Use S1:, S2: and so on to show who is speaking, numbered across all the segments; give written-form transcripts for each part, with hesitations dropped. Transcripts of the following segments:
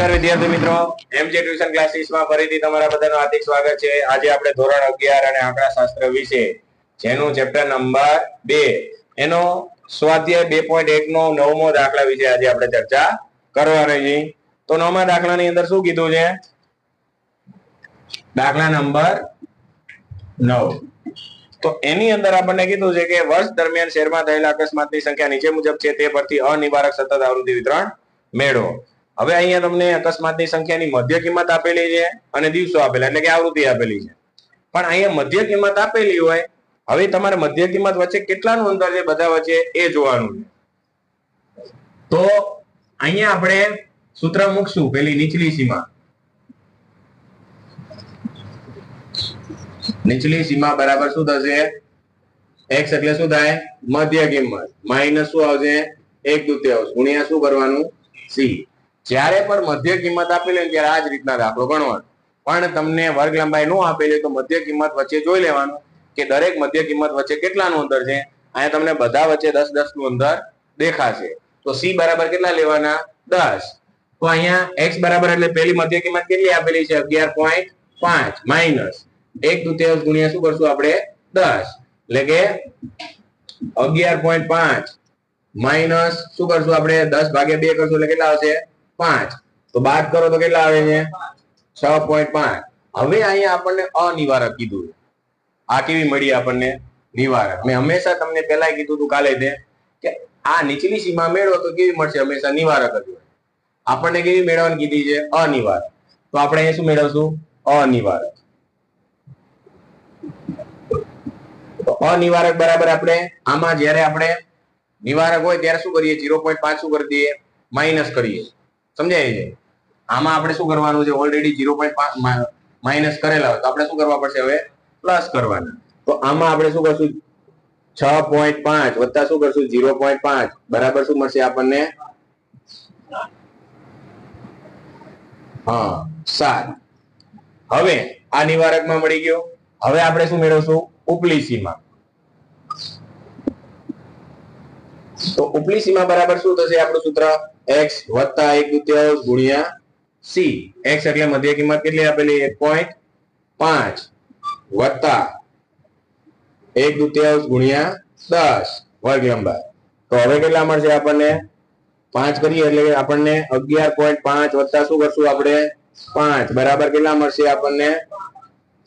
S1: નમસ્કાર વિદ્યાર્થી મિત્રો, એમજે ટ્યુશન ક્લાસીસમાં ફરીથી તમારા બધાનું હાર્દિક સ્વાગત છે। આજે આપણે ધોરણ 11 અને આંકડાશાસ્ત્ર વિશે જેનું ચેપ્ટર નંબર 2 એનો સ્વાધ્યાય 2.1 નો નવમો દાખલા વિશે આજે આપણે ચર્ચા કરવાની છે। તો નવમા દાખલાની અંદર શું કીધું છે? દાખલા નંબર 9। તો એની અંદર આપણને કીધું છે કે વર્ષ દરમિયાન શહેરમાં થયેલા અકસ્માતની સંખ્યા નીચે મુજબ છે, તે પરથી અનિવારક સતત આવૃત્તિ વિતરણ મેળવો। હવે અહીંયા તમને અકસ્માતની સંખ્યાની મધ્ય કિંમત આપેલી છે અને દિવસો આપેલા, એટલે કે આવૃત્તિ આપેલી છે। પણ અહીંયા મધ્ય કિંમત આપેલી હોય, હવે તમારે મધ્ય કિંમત વચ્ચે કેટલાનું અંતર છે બધા વચ્ચે એ જોવાનું છે। તો અહીંયા આપણે સૂત્ર મૂકશું, પેલી નીચલી સીમા, નીચલી સીમા બરાબર શું થશે? x એટલે શું થાય? મધ્ય કિંમત માઈનસ શું આવશે? 1/2 ગુણ્યા શું કરવાનું? c। જ્યારે પણ મધ્ય કિંમત આપેલી ત્યારે આ જ રીતના દાખલો ગણવાનો, પણ તમને વર્ગ લંબાઈ નો આપેલી તો મધ્ય કિંમત વચ્ચે જોઈ લેવાનું કે દરેક મધ્ય કિંમત વચ્ચે કેટલાનું અંતર છે। અહીંયા તમને બધા વચ્ચે 10-10 નું અંતર દેખાશે, તો c બરાબર કેટલા લેવાના? 10। તો અહીંયા x બરાબર એટલે પેલી મધ્ય કિંમત કેટલી આપેલી છે? 11.5 માઈનસ 1/2 ગુણ્યા શું કરશું આપણે? 10, એટલે કે 11.5 માઈનસ શું કરશું આપણે? 10 ભાગ્યા 2 કરશું એટલે કેટલા આવશે? 5। તો બાદ કરો તો કેટલા આવે છે? 6.5। હવે અહીંયા આપણને અનિવારક કીધું, આ કેવી મળી આપણને? નિવારક। મેં હંમેશા તમને પહેલા કીધું હતું કાલે કે આ નીચલી સીમા મેળવો તો કેવી મળશે? હંમેશા નિવારક જ હોય। આપણને કેવી મેળવવાની કીધી છે? અનિવારક। તો આપણે અહીંયા શું મેળવશું? અનિવારક। તો અનિવારક બરાબર આપણે આમાં જ્યારે આપણે નિવારક હોય ત્યારે શું કરીએ? 0.5 શું કરી દઈએ? માઇનસ કરીએ। સમજાય છે? આમાં આપણે શું કરવાનું છે? ઓલરેડી 0.5 માઇનસ કરેલા હોય તો આપણે શું કરવા પડશે? હવે પ્લસ કરવાના। તો આમાં આપણે શું કરશું? 6.5 વત્તા શું કરશું? 0.5 બરાબર શું મળશે આપણને? 7। હવે આ નિવારકમાં મળી ગયો। હવે આપણે શું મેળવશું? ઉપલી સીમા। તો ઉપલી સીમા બરાબર શું થશે? આપણું સૂત્ર x વત્તા 1/2 ગુણ્યા c। x એટલે મધ્ય કિંમત કેટલી આપેલી? 1.5 વત્તા 1/2 ગુણ્યા 10 વર્ગ લંબાઈ। તો હવે કેટલા મળશે આપણને? 5 કરીએ એટલે આપણને 11.5 વત્તા શું કરશું આપણે? 5 બરાબર કેટલા મળશે આપણને?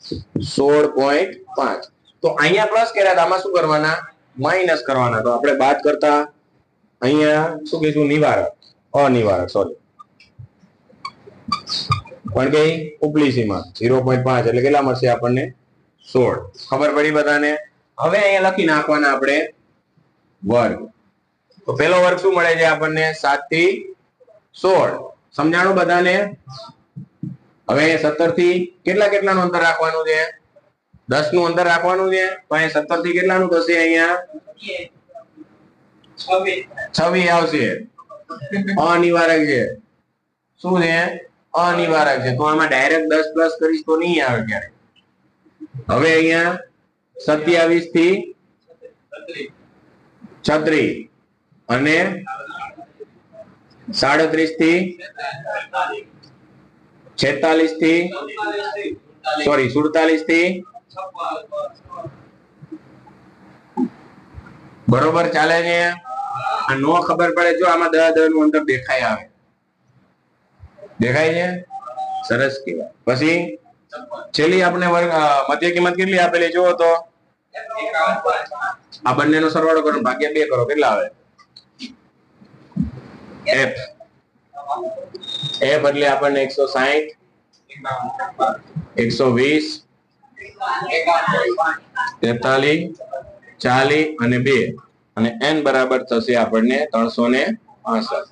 S1: 16.5। તો અહીંયા પ્લસ કર્યા, આમાં શું કરવાના? માઇનસ કરવાના। તો આપણે બાદ કરતા અહીંયા શું કહીશું? નિવારક, અનિવારક, સોરી, પણ કે ઉપલી સીમા 0.5 એટલે કેટલા મળશે આપણને? 16। ખબર પડી બધાને? હવે અહીંયા લખી નાખવાના આપણે વર્ગ। તો પેલો વર્ગ શું મળે છે આપણને? 7 થી 16। સમજાણું બધાને? હવે 17 થી કેટલાનું અંતર રાખવાનું છે? 10 નું અંતર રાખવાનું છે। તો અહીંયા 17 થી કેટલાનું થશે? અહીંયા 26 આવશે। અનિવારક છે। શું છે? અનિવારક છે। તો આમાં ડાયરેક્ટ 10 પ્લસ કરીશ તો નહીં આવે ક્યારે। હવે અહીંયા 27 થી 36 અને 37 થી 46 થી સોરી 47 થી બરોબર ચાલે છે? આ નો ખબર પડે જો આમાં 10 નું અંતર દેખાય આવે, દેખાય છે? સરસ કહેવાય। પછી છેલ્લી આપણે મધ્ય કિંમત કેટલી આપેલી જુઓ તો, આ બંનેનો સરવાળો કરો ભાગ્યા 2 કરો, કેટલા આવે? f એટલે આપણને 160, 120, 43, 40 અને 2 અને n બરાબર થશે આપણને 365।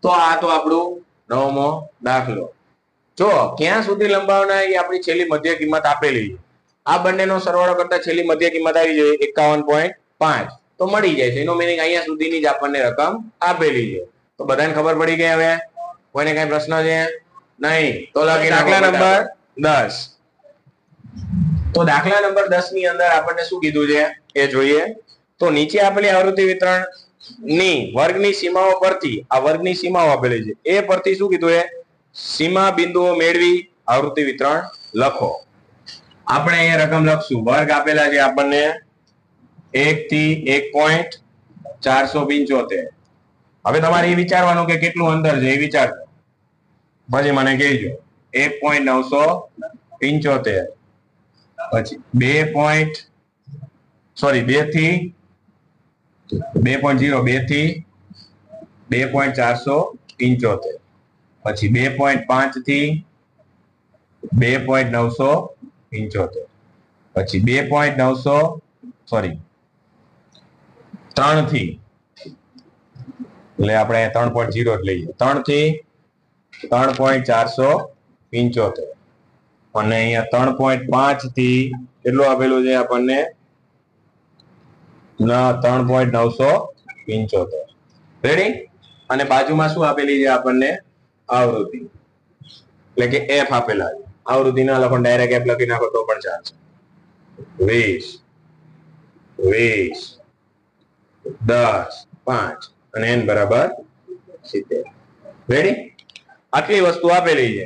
S1: તો આ તો આપણું નવમો દાખલો। જો ક્યાં સુધી લંબાવના એ આપણી છેલ્લી મધ્ય કિંમત આપેલી છે, આ બંનેનો સરવાળો કરતા છેલ્લી મધ્ય કિંમત આવી જાય 51.5 તો મળી જાય છે। એનો મીનિંગ અહીંયા સુધીની જ આપણને રકમ આપેલી છે। તો બધાને ખબર પડી ગઈ? હવે કોઈને કઈ પ્રશ્ન છે? નહીં તો લખી દાખલા નંબર 10। તો દાખલા નંબર 10 ની અંદર આપણને શું કીધું છે એ જોઈએ। તો નીચે આપેલી આવૃત્તિ વિતરણ ની વર્ગની સીમાઓ પરથી, આ વર્ગની સીમાઓ આપેલી છે એ પરથી શું કીધું? સીમા બિંદુઓ મેળવી આવૃત્તિ વિતરણ લખો. આપણે અહીંયા રકમ લખશું. વર્ગ આપેલા છે આપણને 1 થી 1.475. હવે તમારે એ વિચારવાનું કે કેટલું અંતર છે એ વિચારજો, પછી મને કહેજો. 1.975 પછી 2 થી 2.475 પછી 2.5 થી 2.975 પછી 3 થી એટલે આપણે 3.0 જ લઈએ. 3 થી 3.475 અને અહીંયા 3.5 થી કેટલું આપેલું છે આપણને? 3.975. રેડી? અને બાજુમાં શું આપેલી છે આપણને? આવૃત્તિ, એટલે કે એફ આપેલા છે. આવૃત્તિ ના લખો, ડાયરેક્ટ એફ લખી નાખો તો પણ ચાલશે. 20, 10, 5 અને n બરાબર 70. રેડી? આટલી વસ્તુ આપેલી છે.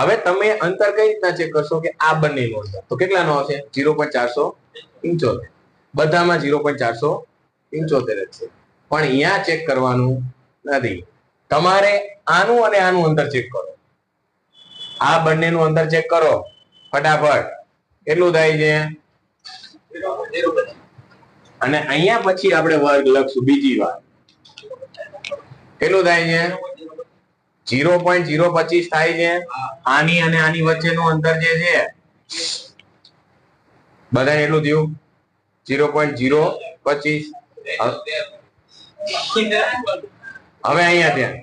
S1: હવે તમે અંતર કઈ રીતના ચેક કરશો કે આ બંનેનું અંતર તો કેટલાનો આવશે? 0.475. બધામાં 0.475 જ છે, પણ અહીંયા ચેક કરવાનું નથી. તમારે આનું અને આનું અંતર ચેક કરો. આ બંનેનું અંતર ચેક કરો ફટાફટ. કેટલું થાય છે? અને અહીંયા પછી આપણે વર્ગ લખશું બીજી વાર. કેટલું થાય છે? 0.025 થાય છે. આની અને આની વચ્ચેનું અંતર જે છે બધાને એટલું થયું 0.025. હવે અહીંયા ત્યાં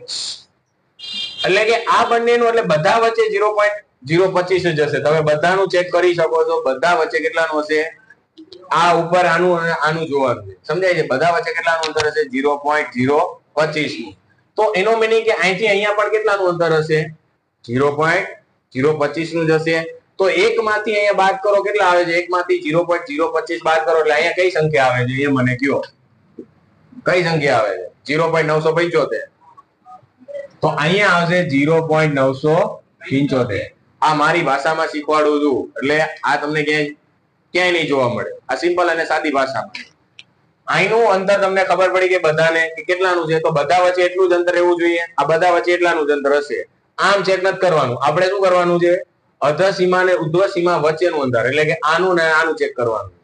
S1: એટલે કે આ બંનેનું એટલે બધા વચ્ચે 0.025 જ હશે. તમે બધાનું ચેક કરી શકો છો. બધા વચ્ચે કેટલાનું હશે? આ ઉપર આનું અને આનું જોવાનું છે. સમજાય છે? બધા વચ્ચે કેટલાનું અંતર હશે? 0.025 નું. તો એનો મીનિંગ કે અહીંથી અહીંયા પણ કેટલાનું અંતર હશે? 0.025 નું જ હશે. તો એક માંથી અહીંયા બાદ કરો, કેટલા આવે છે? એક માંથી 0.025 બાદ કરો એટલે અહીંયા કઈ સંખ્યા આવે છે એ મને કયો. કઈ સંખ્યા આવે છે? 0.975. તો અહીંયા આવશે 0.975. આ મારી ભાષામાં શીખવાડું છું એટલે આ તમને ક્યાંય નહીં જોવા મળે. આ સિમ્પલ અને સાદી ભાષામાં. અહીંનું અંતર તમને ખબર પડી કે બધાને કેટલાનું છે, તો બધા વચ્ચે એટલું જ અંતર રહેવું જોઈએ. આ બધા વચ્ચે એટલાનું જ અંતર હશે. આમ ચેક નથી કરવાનું. આપણે શું કરવાનું છે? અધર સીમા અને ઉધ્વ સીમા વચ્ચેનું અંતર, એટલે કે આનું ને આનું ચેક કરવાનું.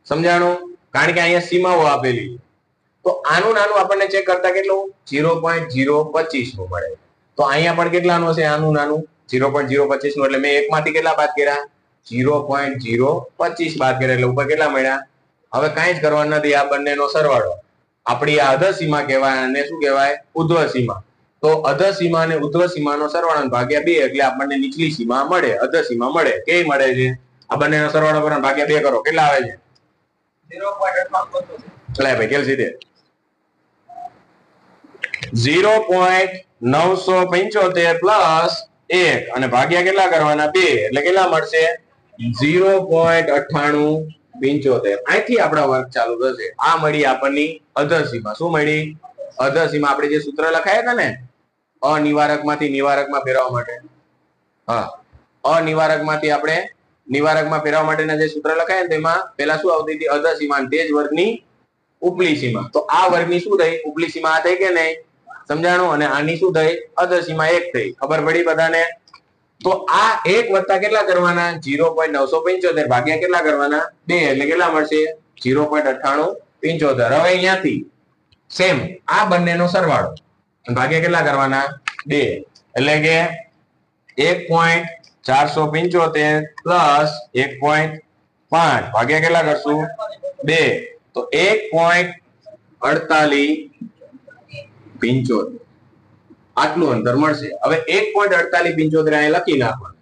S1: સમજાણું? કારણ કે અહીંયા સીમાઓ આપેલી. તો આનું નાનું આપણને ચેક કરતા કેટલું? 0.025 નું મળે. તો અહીંયા પણ કેટલાનું હશે? આનું નાનું 0.025 નું. એટલે મેં એકમાંથી કેટલા બાદ કર્યા? 0.025 બાદ કર્યા. એટલે ઉપર કેટલા મળ્યા? હવે કાંઈ જ કરવાનું નથી. આ બંનેનો સરવાળો. આપણી આ અધર સીમા કહેવાય અને શું કહેવાય? ઉધ્વ સીમા. તો અધર સીમા અને ઉધ્વ સીમાનો સરવાળો ભાગ્યા 2 એટલે આપણને નીચલી સીમા મળે, અધર સીમા મળે. કેવી મળે છે? આ બંનેનો સરવાળો કરો ભાગ્યા 2 કરો, કેટલા આવે છે? 0.8. ભાઈ કેલ સીધે 0.975 પ્લસ 1 અને ભાગ્યા કેટલા કરવાના? 2 એટલે કેટલા મળશે? 0.9875. અહીંથી આપણા વર્ગ ચાલુ થશે. આ મળી આપણની અધર સીમા. શું મળી? અધર સીમા. આપણે જે સૂત્ર લખાયા હતા ને, અનિવારકમાંથી નિવારકમાં ફેરવવા માટે. હા, અનિવારકમાંથી આપણે નિવારકમાં ફેરવવા માટેના જે સૂત્ર લખાયા ને તેમાં પેલા શું આવતી હતી? અધર સીમા. તે જ વર્ગની ઉપલી સીમા. તો આ વર્ગની શું થઈ? ઉપલી સીમા આ થઈ કે નહીં? સમજાણું? અને આની શું થઈ? અધર સીમા 1 થઈ. ખબર પડી બધાને? તો આ 1 વત્તા કેટલા કરવાના? 0.975 ભાગ્યા કેટલા કરવાના? 2 એટલે કેટલા મળશે? 0.9875. હવે અહીંયાથી સેમ આ બંનેનો સરવાળો ભાગ્યા કેટલા કરવાના? 2 એટલે કે 1.475 પ્લસ 1.5 ભાગ્યા કેટલા કરશું? 2. તો 1.4875 આટલું અંતર મળશે. હવે 1.4875 અહીંયા લખી નાખવાનું.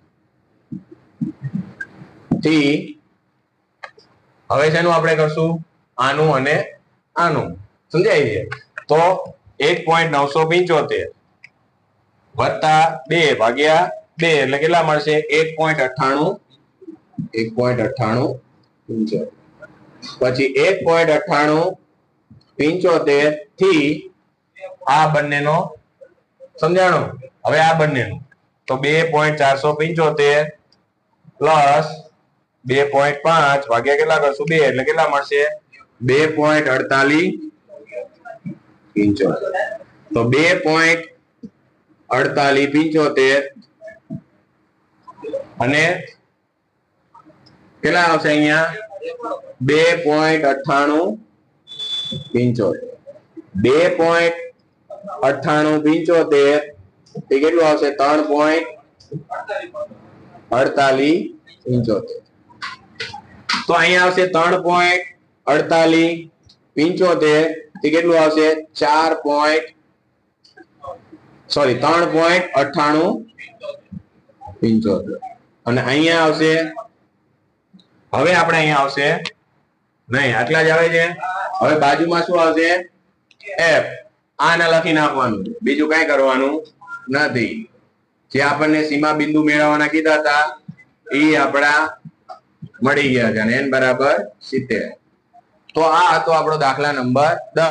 S1: હવે શેનું આપણે કરશું? આનું અને આનું. સમજાય છે? તો 1.975 વત્તા 2 ભાગ્યા 2 એટલે કેટલા મળશે? 1.98. પછી 1.9875 થી આ બંનેનો સમજાણું? હવે આ બંનેનું તો 2.475 પ્લસ 2.5 ભાગ્યા કેટલા કરશું 2 એટલે કેટલા મળશે 2.4875 તો 2.4875 અને કેટલા આવશે અહીંયા 2.9875 2.9875 એ કેટલું આવશે 3.4875 તો અહીંયા આવશે 3.4875 એ કેટલું આવશે 3.9875 અને અહીંયા આવશે હવે આપણે અહીંયા આવશે નહીં આટલા જ આવે છે હવે બાજુમાં શું આવશે f આને લખી નાખવાનું બીજું કઈ કરવાનું નથી જે આપણને સીમા બિંદુ મેળવવાના કીધા હતા એ આપણા મળી ગયા છે અને n બરાબર 70 તો આ હતો આપણો દાખલા નંબર 10